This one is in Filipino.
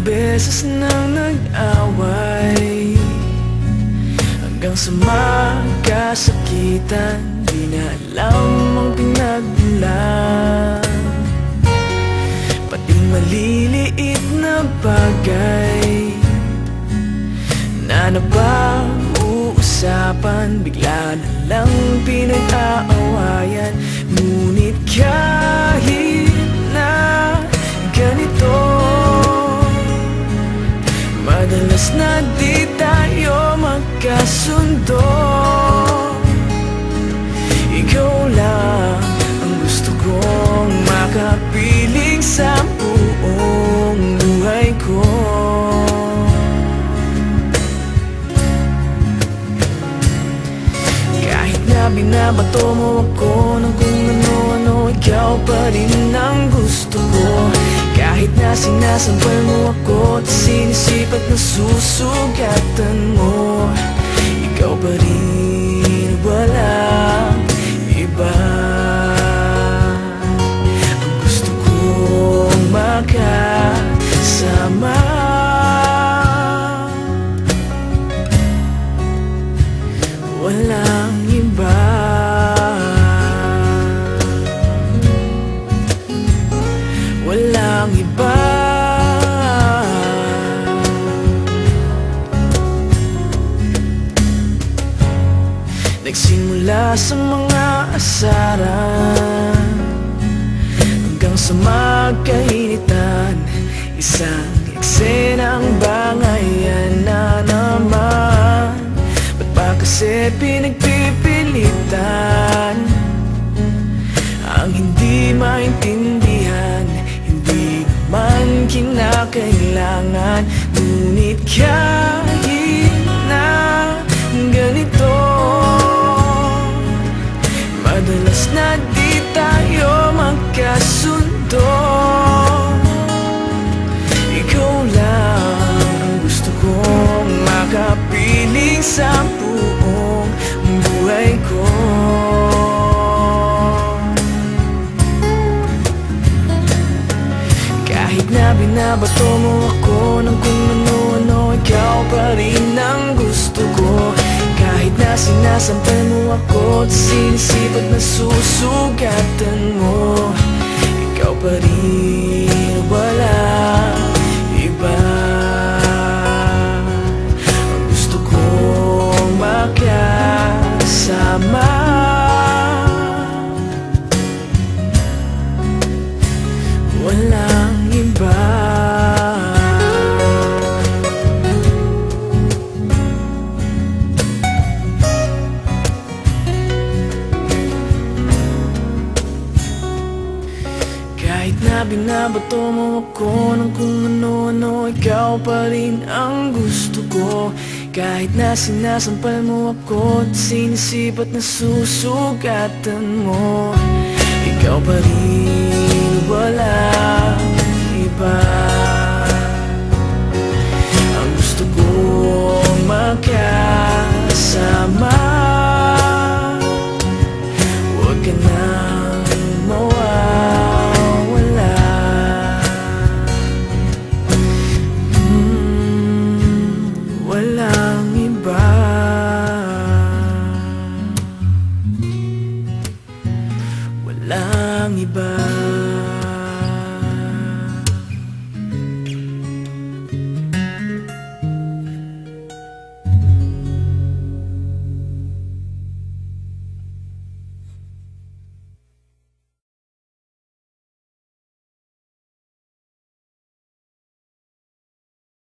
beses nang nag-away, hanggang sa magkasakitan, di na alam ang pinagmulan. Pati maliliit na bagay na napag-uusapan, bigla na lang pinag-aawayan. Ngunit kahit na ganito, madalas na di tayo magkasundo. Ikaw lang ang gusto kong makapiling sa buong buhay ko. Kahit na binabato mo ako ng kung ano-ano, ikaw pa rin ang gusto ko. Kahit na sinasampal mo ako at sinisipat na susugatan mo, ikaw pa rin, walang iba. Ang gusto kong makasama, walang iba. Walang iba. Nagsimula sa mga asaran, hanggang sa magkainitan, isang eksenang bangayan na naman. Ba't ba kasi pinagpipilitan ang hindi maintindihan? Hindi naman kinakailangan. Ngunit kahit na ganito, madalas na di tayo magkasundo. Ikaw lang ang gusto kong makapiling sa buong buhay ko. Kahit na binabato mo ako ng kung ano-ano, ikaw pa rin ang gusto ko. Kahit na sinasampal mo ako at sinisipat na susugatan mo, ikaw pa rin, walang iba. Ang gusto kong makasama, walang iba. Kahit na binabato mo ako ng kung ano-ano, ikaw pa rin ang gusto ko. Kahit na sinasampal mo ako at sinisipat na susugatan mo, ikaw pa rin, walang iba. Ang gusto kong makasama, huwag ka nang mawawala. Walang iba. Walang iba.